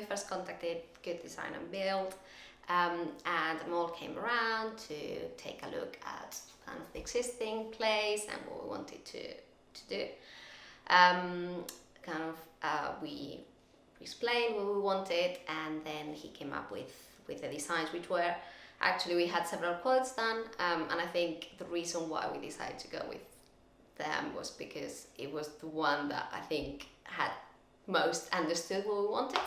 we first contacted Good Design and Build, and the mall came around to take a look at kind of the existing place and what we wanted to do. We explained what we wanted, and then he came up with the designs, which were actually, we had several quotes done, and I think the reason why we decided to go with them was because it was the one that I think had most understood what we wanted.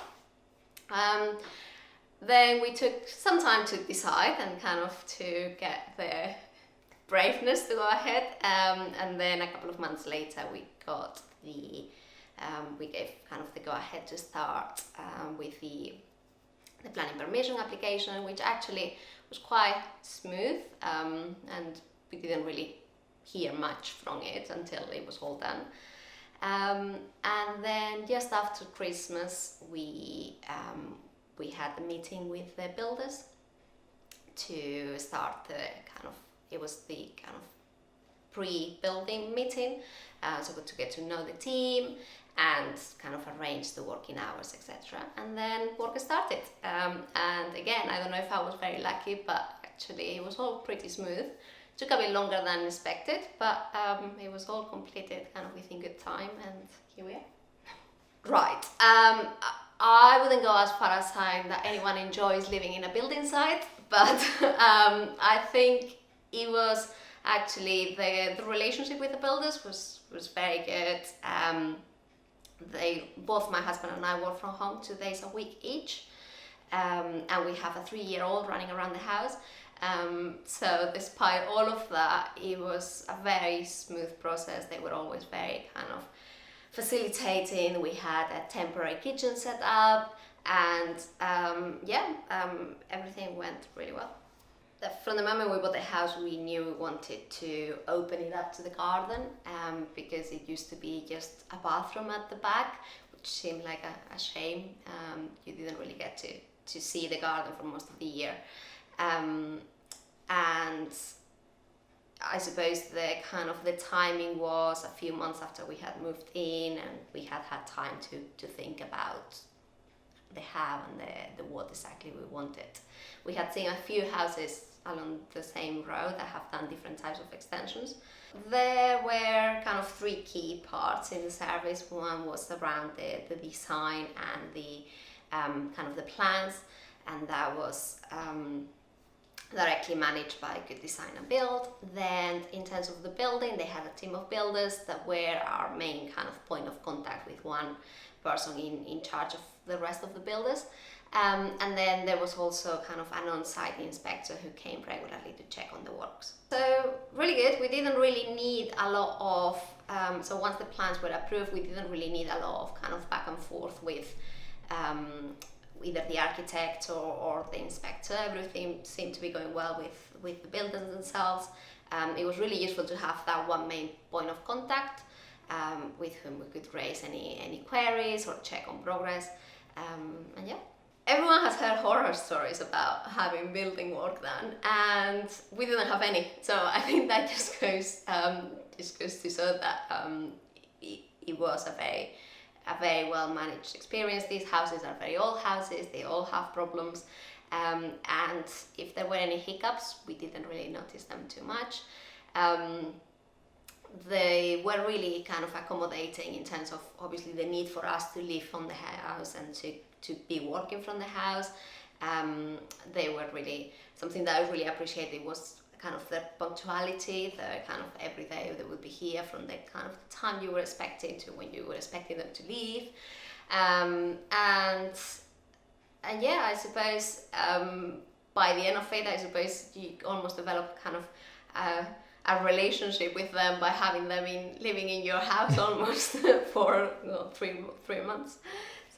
Then we took some time to decide and kind of to get the braveness to go ahead, and then a couple of months later we got we gave kind of the go ahead to start with the planning permission application, which actually was quite smooth, and we didn't really hear much from it until it was all done. And then just after Christmas, we had a meeting with the builders to start it was the kind of pre-building meeting, so to get to know the team and kind of arrange the working hours, etc. And then work started. And again, I don't know if I was very lucky, but actually it was all pretty smooth. Took a bit longer than expected, but it was all completed kind of within good time, and here we are. Right. I wouldn't go as far as saying that anyone enjoys living in a building site, but I think it was actually the relationship with the builders was very good. Both my husband and I work from home 2 days a week each, and we have a 3-year-old running around the house. So despite all of that, it was a very smooth process. They were always very kind of facilitating. We had a temporary kitchen set up, and everything went really well. From the moment we bought the house, we knew we wanted to open it up to the garden, because it used to be just a bathroom at the back, which seemed like a shame. You didn't really get to see the garden for most of the year. And I suppose the timing was a few months after we had moved in, and we had time to think about the how and what exactly we wanted. We had seen a few houses along the same road that have done different types of extensions. There were kind of 3 key parts in the service. One was around the design and the kind of the plans, and that was directly managed by Good Design and Build. Then in terms of the building, they had a team of builders that were our main kind of point of contact, with one person in charge of the rest of the builders. And then there was also kind of an on-site inspector who came regularly to check on the works. So really good. We didn't really need a lot of, so once the plans were approved, we didn't really need a lot of kind of back and forth with either the architect or the inspector. Everything seemed to be going well with the builders themselves. It was really useful to have that one main point of contact, with whom we could raise any queries or check on progress. And yeah. Everyone has heard horror stories about having building work done, and we didn't have any. So I think that just goes to show that it was a very well managed experience. These houses are very old houses. They all have problems, and if there were any hiccups, we didn't really notice them too much. They were really kind of accommodating in terms of obviously the need for us to live on the house and to be working from the house. They were really, something that I really appreciated was kind of the punctuality, the kind of every day they would be here from the kind of time you were expecting to when you were expecting them to leave. And yeah, I suppose by the end of it, I suppose you almost develop kind of a relationship with them by having them living in your house almost for 3 months.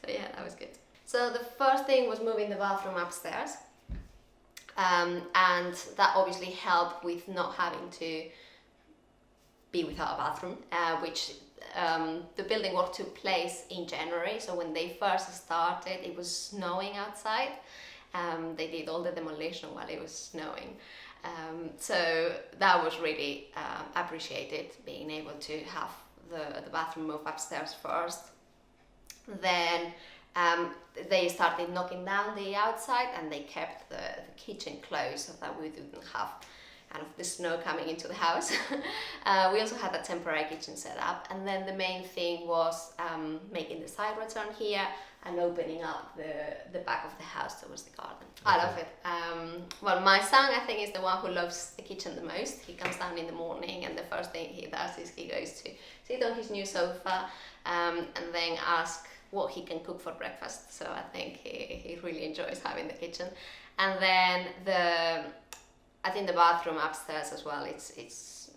So yeah, that was good. So the first thing was moving the bathroom upstairs, and that obviously helped with not having to be without a bathroom, which the building work took place in January. So when they first started, it was snowing outside. They did all the demolition while it was snowing. So that was really appreciated, being able to have the bathroom move upstairs first. Then They started knocking down the outside, and they kept the kitchen closed so that we didn't have kind of the snow coming into the house. We also had a temporary kitchen set up, and then the main thing was making the side return here and opening up the back of the house towards the garden. I love it. Well, my son, I think, is the one who loves the kitchen the most. He comes down in the morning, and the first thing he does is he goes to sit on his new sofa and then ask what he can cook for breakfast. So I think he really enjoys having the kitchen. And then I think the bathroom upstairs as well, it's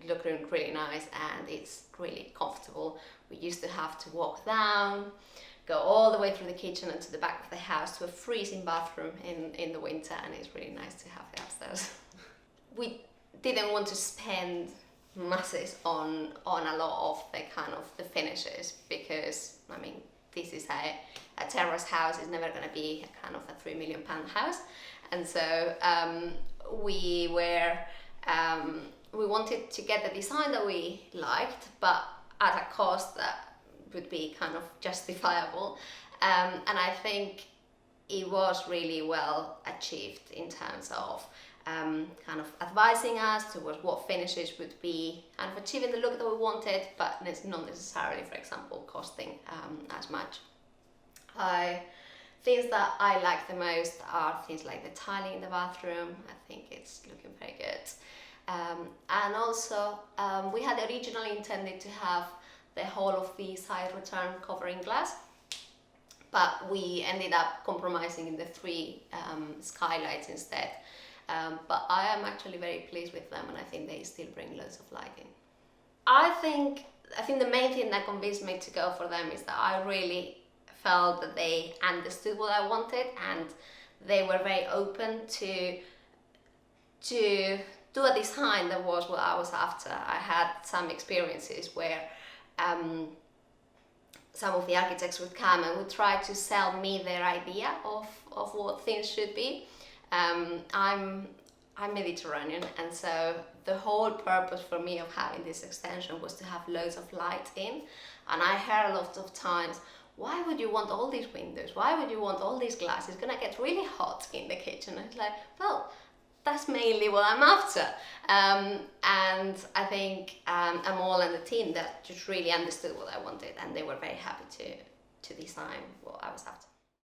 looking really nice, and it's really comfortable. We used to have to walk down, go all the way through the kitchen and to the back of the house to a freezing bathroom in the winter, and it's really nice to have it upstairs. We didn't want to spend masses on a lot of the kind of the finishes, because I mean, this is a terrace house. It's never going to be a kind of a £3 million house, and so we wanted to get the design that we liked, but at a cost that would be kind of justifiable, and I think it was really well achieved in terms of kind of advising us towards what finishes would be kind of achieving the look that we wanted, but not necessarily, for example, costing as much. Things that I like the most are things like the tiling in the bathroom. I think it's looking very good. And also, we had originally intended to have the whole of the side return covering glass, but we ended up compromising in the 3 skylights instead. But I am actually very pleased with them, and I think they still bring loads of light in. I think the main thing that convinced me to go for them is that I really felt that they understood what I wanted, and they were very open to do a design that was what I was after. I had some experiences where some of the architects would come and would try to sell me their idea of what things should be. I'm Mediterranean, and so the whole purpose for me of having this extension was to have loads of light in, and I heard a lot of times, why would you want all these windows? Why would you want all these glass? It's gonna get really hot in the kitchen. And it's like, well, that's mainly what I'm after. And I think Amol and the team that just really understood what I wanted, and they were very happy to design what I was after.